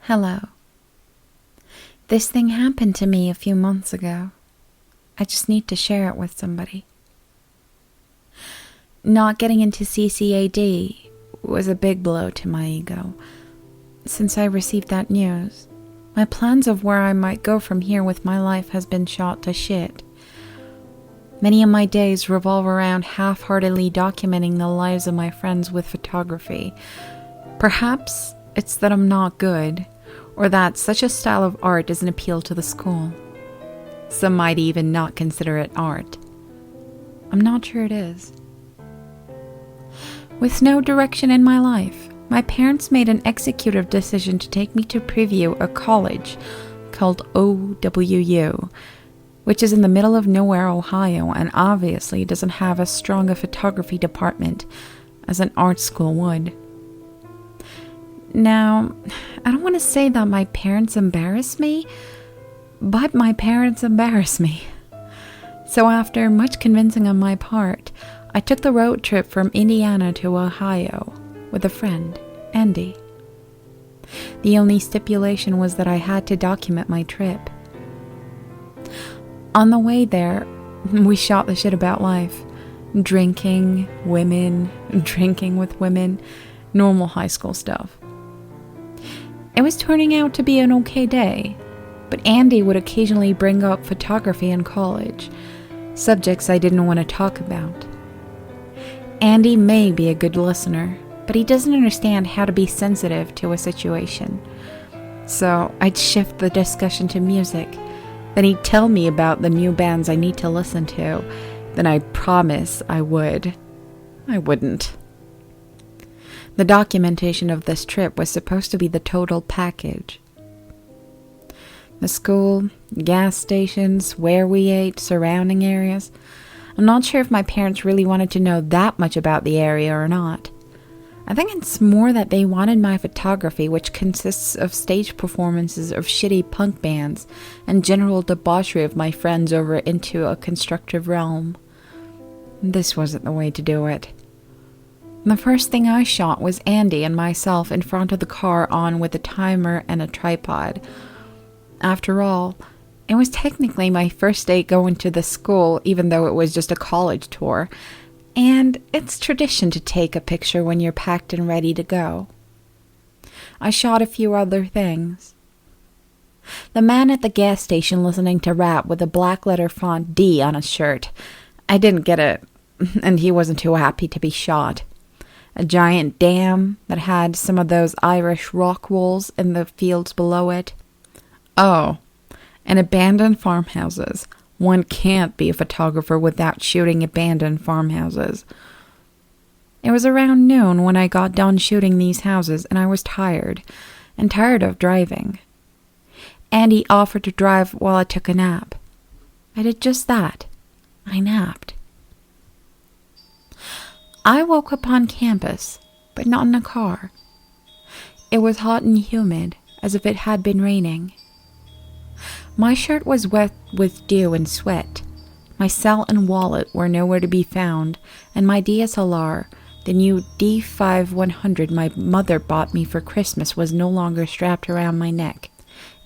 Hello. This thing happened to me a few months ago. I just need to share it with somebody. Not getting into CCAD was a big blow to my ego. Since I received that news, my plans of where I might go from here with my life has been shot to shit. Many of my days revolve around half-heartedly documenting the lives of my friends with photography. Perhaps it's that I'm not good, or that such a style of art doesn't appeal to the school. Some might even not consider it art. I'm not sure it is. With no direction in my life, my parents made an executive decision to take me to preview a college called OWU, which is in the middle of nowhere, Ohio, and obviously doesn't have as strong a photography department as an art school would. Now, I don't want to say that my parents embarrassed me, but my parents embarrassed me. So after much convincing on my part, I took the road trip from Indiana to Ohio with a friend, Andy. The only stipulation was that I had to document my trip. On the way there, we shot the shit about life. Drinking, women, drinking with women, normal high school stuff. It was turning out to be an okay day, but Andy would occasionally bring up photography in college, subjects I didn't want to talk about. Andy may be a good listener, but he doesn't understand how to be sensitive to a situation. So I'd shift the discussion to music. Then he'd tell me about the new bands I need to listen to. Then I'd promise I would. I wouldn't. The documentation of this trip was supposed to be the total package. The school, gas stations, where we ate, surrounding areas. I'm not sure if my parents really wanted to know that much about the area or not. I think it's more that they wanted my photography, which consists of stage performances of shitty punk bands and general debauchery of my friends, over into a constructive realm. This wasn't the way to do it. The first thing I shot was Andy and myself in front of the car on with a timer and a tripod. After all, it was technically my first day going to the school, even though it was just a college tour, and it's tradition to take a picture when you're packed and ready to go. I shot a few other things. The man at the gas station listening to rap with a black letter font D on his shirt. I didn't get it, and he wasn't too happy to be shot. A giant dam that had some of those Irish rock walls in the fields below it. Oh, and abandoned farmhouses. One can't be a photographer without shooting abandoned farmhouses. It was around noon when I got done shooting these houses, and I was tired, and tired of driving. Andy offered to drive while I took a nap. I did just that. I napped. I woke up on campus, but not in a car. It was hot and humid, as if it had been raining. My shirt was wet with dew and sweat. My cell and wallet were nowhere to be found, and my DSLR, the new D5100 my mother bought me for Christmas, was no longer strapped around my neck.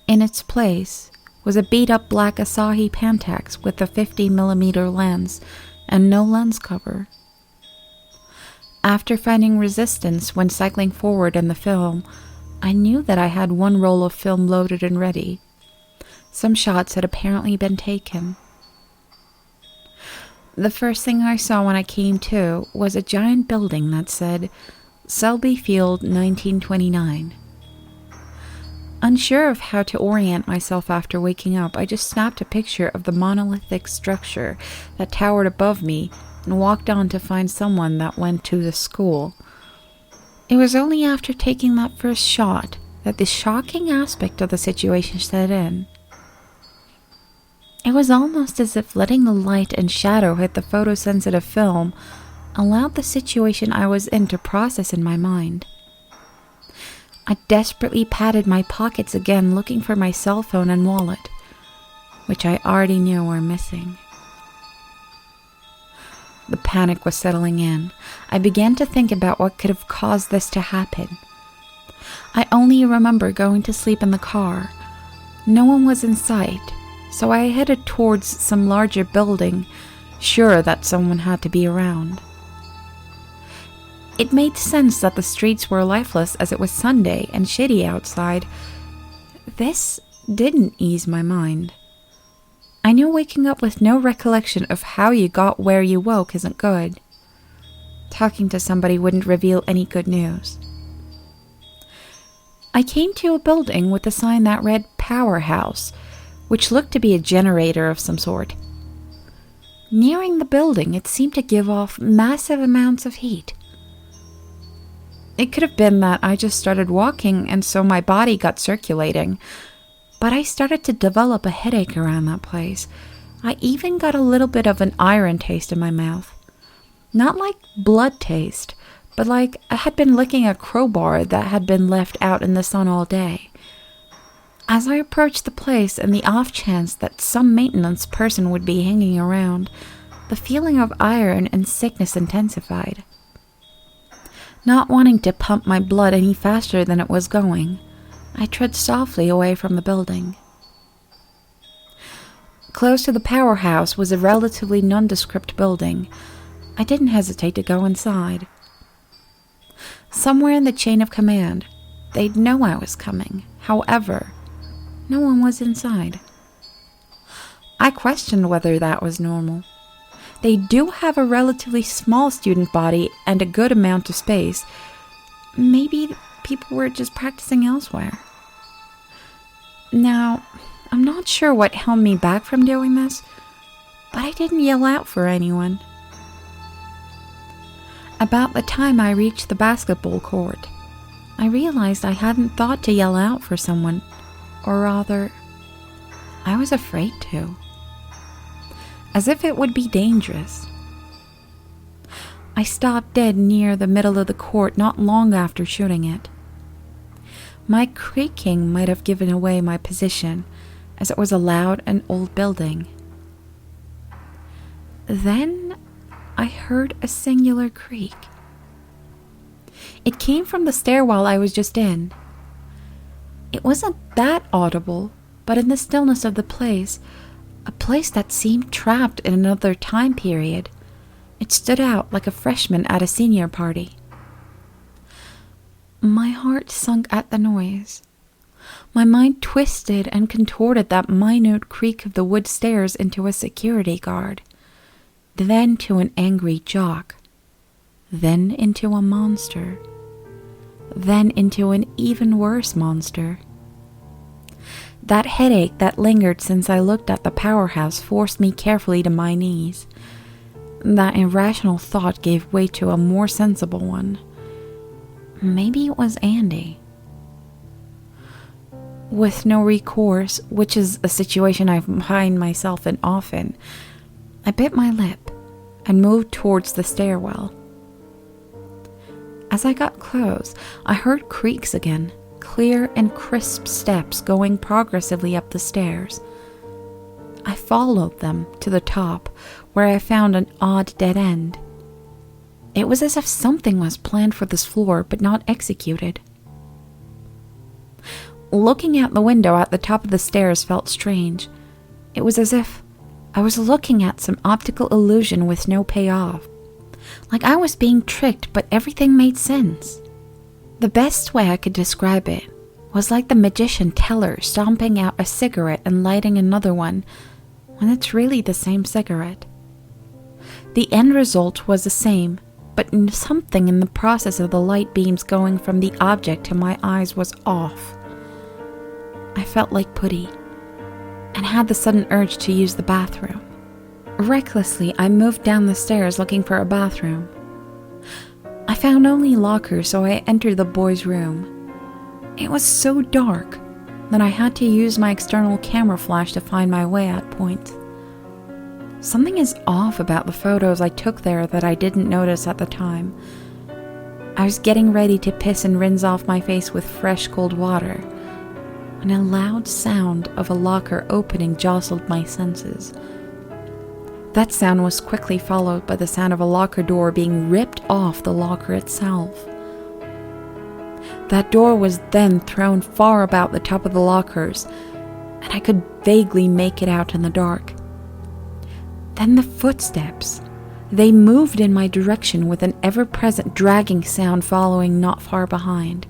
In its place was a beat-up black Asahi Pentax with a 50mm lens and no lens cover. After finding resistance when cycling forward in the film, I knew that I had one roll of film loaded and ready. Some shots had apparently been taken. The first thing I saw when I came to was a giant building that said, Selby Field 1929. Unsure of how to orient myself after waking up, I just snapped a picture of the monolithic structure that towered above me and walked on to find someone that went to the school. It was only after taking that first shot that the shocking aspect of the situation set in. It was almost as if letting the light and shadow hit the photosensitive film allowed the situation I was in to process in my mind. I desperately patted my pockets again, looking for my cell phone and wallet, which I already knew were missing. The panic was settling in. I began to think about what could have caused this to happen. I only remember going to sleep in the car. No one was in sight, so I headed towards some larger building, sure that someone had to be around. It made sense that the streets were lifeless as it was Sunday and shitty outside. This didn't ease my mind. I knew waking up with no recollection of how you got where you woke isn't good. Talking to somebody wouldn't reveal any good news. I came to a building with a sign that read Powerhouse, which looked to be a generator of some sort. Nearing the building, it seemed to give off massive amounts of heat. It could have been that I just started walking and so my body got circulating, but I started to develop a headache around that place. I even got a little bit of an iron taste in my mouth. Not like blood taste, but like I had been licking a crowbar that had been left out in the sun all day. As I approached the place and the off chance that some maintenance person would be hanging around, the feeling of iron and sickness intensified. Not wanting to pump my blood any faster than it was going, I tread softly away from the building. Close to the powerhouse was a relatively nondescript building. I didn't hesitate to go inside. Somewhere in the chain of command, they'd know I was coming. However, no one was inside. I questioned whether that was normal. They do have a relatively small student body and a good amount of space. Maybe people were just practicing elsewhere. Now, I'm not sure what held me back from doing this, but I didn't yell out for anyone. About the time I reached the basketball court, I realized I hadn't thought to yell out for someone, or rather, I was afraid to. As if it would be dangerous. I stopped dead near the middle of the court not long after shooting it. My creaking might have given away my position, as it was a loud and old building. Then I heard a singular creak. It came from the stairwell I was just in. It wasn't that audible, but in the stillness of the place, a place that seemed trapped in another time period, it stood out like a freshman at a senior party. My heart sunk at the noise. My mind twisted and contorted that minute creak of the wood stairs into a security guard, then to an angry jock, then into a monster, then into an even worse monster. That headache that lingered since I looked at the powerhouse forced me carefully to my knees. That irrational thought gave way to a more sensible one. Maybe it was Andy. With no recourse, which is a situation I find myself in often, I bit my lip and moved towards the stairwell. As I got close, I heard creaks again, clear and crisp steps going progressively up the stairs. I followed them to the top, where I found an odd dead end. It was as if something was planned for this floor, but not executed. Looking out the window at the top of the stairs felt strange. It was as if I was looking at some optical illusion with no payoff. Like I was being tricked, but everything made sense. The best way I could describe it was like the magician Teller stomping out a cigarette and lighting another one, when it's really the same cigarette. The end result was the same, but something in the process of the light beams going from the object to my eyes was off. I felt like putty, and had the sudden urge to use the bathroom. Recklessly, I moved down the stairs looking for a bathroom. I found only lockers, so I entered the boys' room. It was so dark that I had to use my external camera flash to find my way at points. Something is off about the photos I took there that I didn't notice at the time. I was getting ready to piss and rinse off my face with fresh cold water, when a loud sound of a locker opening jostled my senses. That sound was quickly followed by the sound of a locker door being ripped off the locker itself. That door was then thrown far about the top of the lockers, and I could vaguely make it out in the dark. Then the footsteps. They moved in my direction with an ever-present dragging sound following not far behind.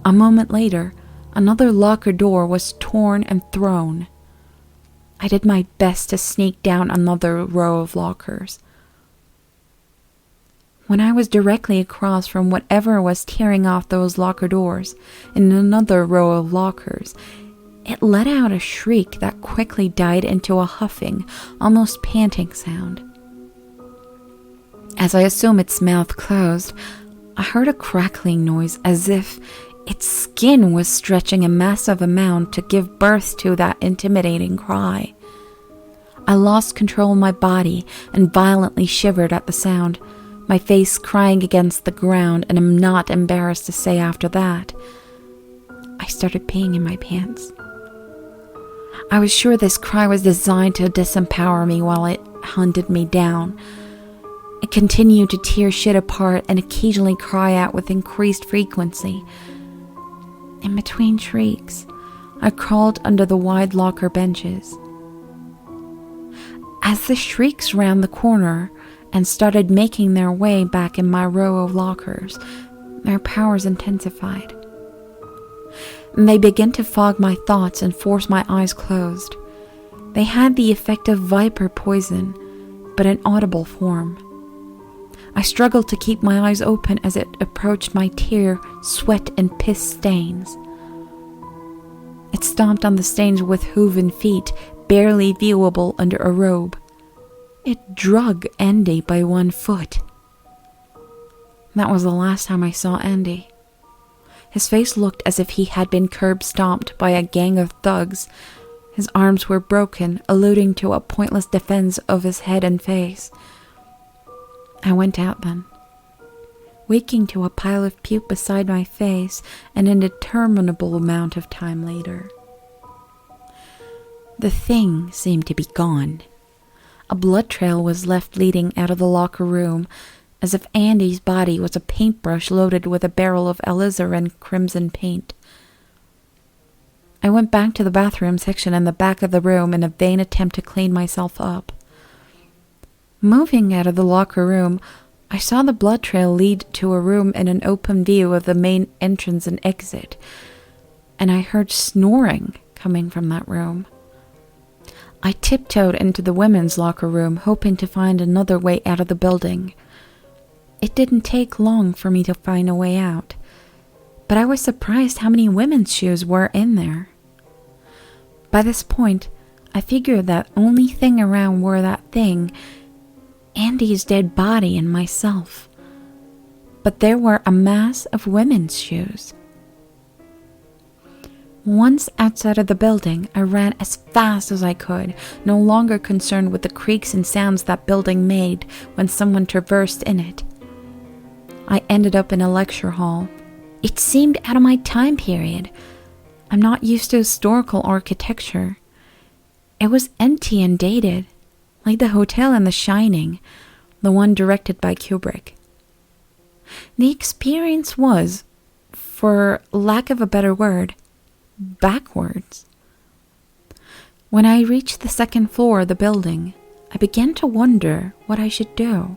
A moment later, another locker door was torn and thrown. I did my best to sneak down another row of lockers. When I was directly across from whatever was tearing off those locker doors, in another row of lockers, it let out a shriek that quickly died into a huffing, almost panting sound. As I assume its mouth closed, I heard a crackling noise as if its skin was stretching a massive amount to give birth to that intimidating cry. I lost control of my body and violently shivered at the sound, my face crying against the ground, and am not embarrassed to say after that, I started peeing in my pants. I was sure this cry was designed to disempower me while it hunted me down. It continued to tear shit apart and occasionally cry out with increased frequency. In between shrieks, I crawled under the wide locker benches. As the shrieks round the corner and started making their way back in my row of lockers, their powers intensified. They began to fog my thoughts and force my eyes closed. They had the effect of viper poison, but in audible form. I struggled to keep my eyes open as it approached my tear, sweat, and piss stains. It stomped on the stains with hooven feet, barely viewable under a robe. It drug Andy by one foot. That was the last time I saw Andy. His face looked as if he had been curb-stomped by a gang of thugs. His arms were broken, alluding to a pointless defense of his head and face. I went out then, waking to a pile of puke beside my face an interminable amount of time later. The thing seemed to be gone. A blood trail was left leading out of the locker room, as if Andy's body was a paintbrush loaded with a barrel of alizarin crimson paint. I went back to the bathroom section in the back of the room in a vain attempt to clean myself up. Moving out of the locker room, I saw the blood trail lead to a room in an open view of the main entrance and exit, and I heard snoring coming from that room. I tiptoed into the women's locker room, hoping to find another way out of the building. It didn't take long for me to find a way out, but I was surprised how many women's shoes were in there. By this point, I figured that only thing around were that thing, Andy's dead body, and myself. But there were a mass of women's shoes. Once outside of the building, I ran as fast as I could, no longer concerned with the creaks and sounds that building made when someone traversed in it. I ended up in a lecture hall. It seemed out of my time period. I'm not used to historical architecture. It was empty and dated, like the hotel in The Shining, the one directed by Kubrick. The experience was, for lack of a better word, backwards. When I reached the second floor of the building, I began to wonder what I should do.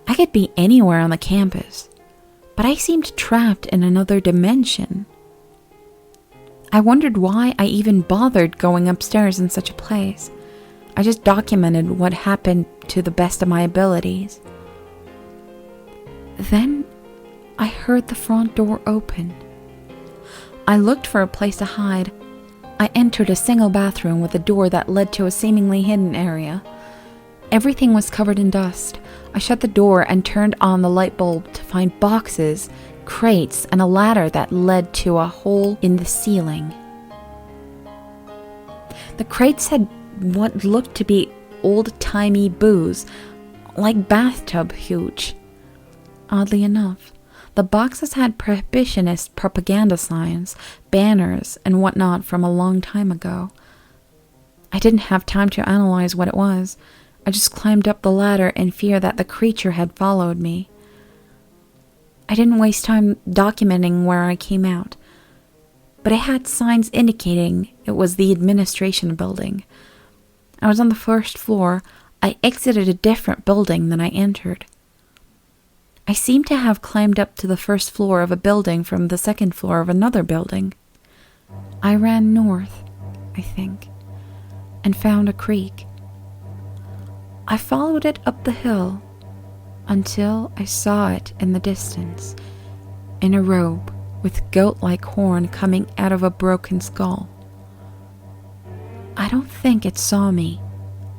I could be anywhere on the campus, but I seemed trapped in another dimension. I wondered why I even bothered going upstairs in such a place. I just documented what happened to the best of my abilities. Then I heard the front door open. I looked for a place to hide. I entered a single bathroom with a door that led to a seemingly hidden area. Everything was covered in dust. I shut the door and turned on the light bulb to find boxes, crates, and a ladder that led to a hole in the ceiling. The crates had what looked to be old-timey booze, like bathtub hooch. Oddly enough, the boxes had prohibitionist propaganda signs, banners, and whatnot from a long time ago. I didn't have time to analyze what it was. I just climbed up the ladder in fear that the creature had followed me. I didn't waste time documenting where I came out, but I had signs indicating it was the administration building. I was on the first floor. I exited a different building than I entered. I seemed to have climbed up to the first floor of a building from the second floor of another building. I ran north, I think, and found a creek. I followed it up the hill until I saw it in the distance, in a robe with goat-like horn coming out of a broken skull. I don't think it saw me,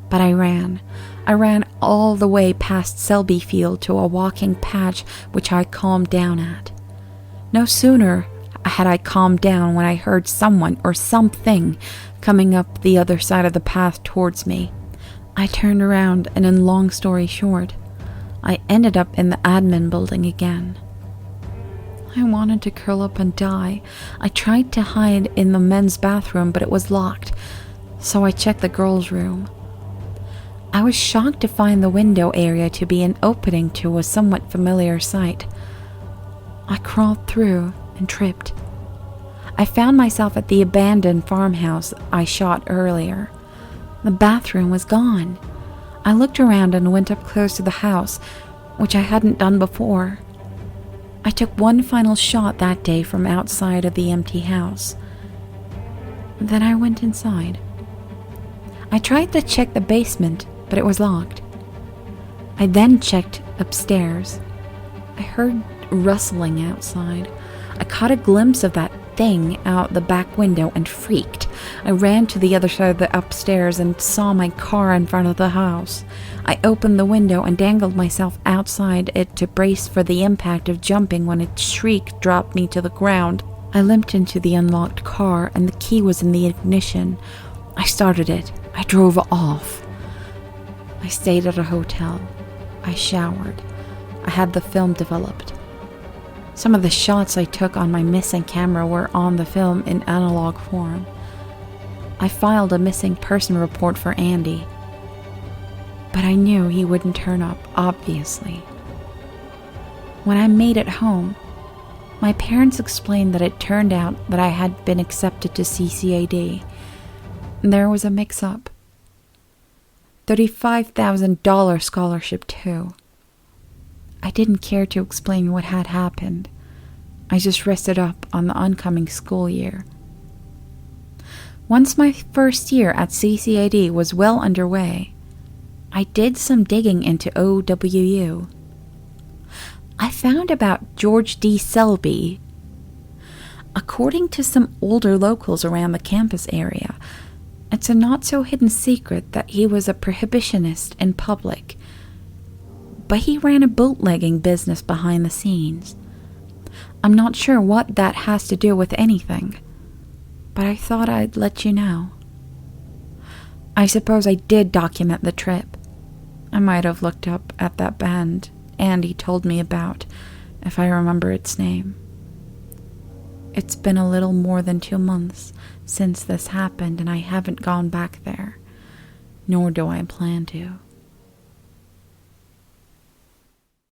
but I ran. I ran all the way past Selby Field to a walking patch which I calmed down at. No sooner had I calmed down when I heard someone or something coming up the other side of the path towards me. I turned around, and in long story short, I ended up in the admin building again. I wanted to curl up and die. I tried to hide in the men's bathroom, but it was locked, so I checked the girls' room. I was shocked to find the window area to be an opening to a somewhat familiar sight. I crawled through and tripped. I found myself at the abandoned farmhouse I shot earlier. The bathroom was gone. I looked around and went up close to the house, which I hadn't done before. I took one final shot that day from outside of the empty house. Then I went inside. I tried to check the basement, but it was locked. I then checked upstairs. I heard rustling outside. I caught a glimpse of that thing out the back window and freaked. I ran to the other side of the upstairs and saw my car in front of the house. I opened the window and dangled myself outside it to brace for the impact of jumping when its shriek dropped me to the ground. I limped into the unlocked car and the key was in the ignition. I started it. I drove off. I stayed at a hotel. I showered. I had the film developed. Some of the shots I took on my missing camera were on the film in analog form. I filed a missing person report for Andy, but I knew he wouldn't turn up, obviously. When I made it home, my parents explained that it turned out that I had been accepted to CCAD. There was a mix-up. $35,000 scholarship, too. I didn't care to explain what had happened. I just rested up on the oncoming school year. Once my first year at CCAD was well underway, I did some digging into OWU. I found about George D. Selby. According to some older locals around the campus area, it's a not-so-hidden secret that he was a prohibitionist in public, but he ran a bootlegging business behind the scenes. I'm not sure what that has to do with anything, but I thought I'd let you know. I suppose I did document the trip. I might have looked up at that band Andy told me about, if I remember its name. It's been a little more than 2 months since this happened, and I haven't gone back there, nor do I plan to.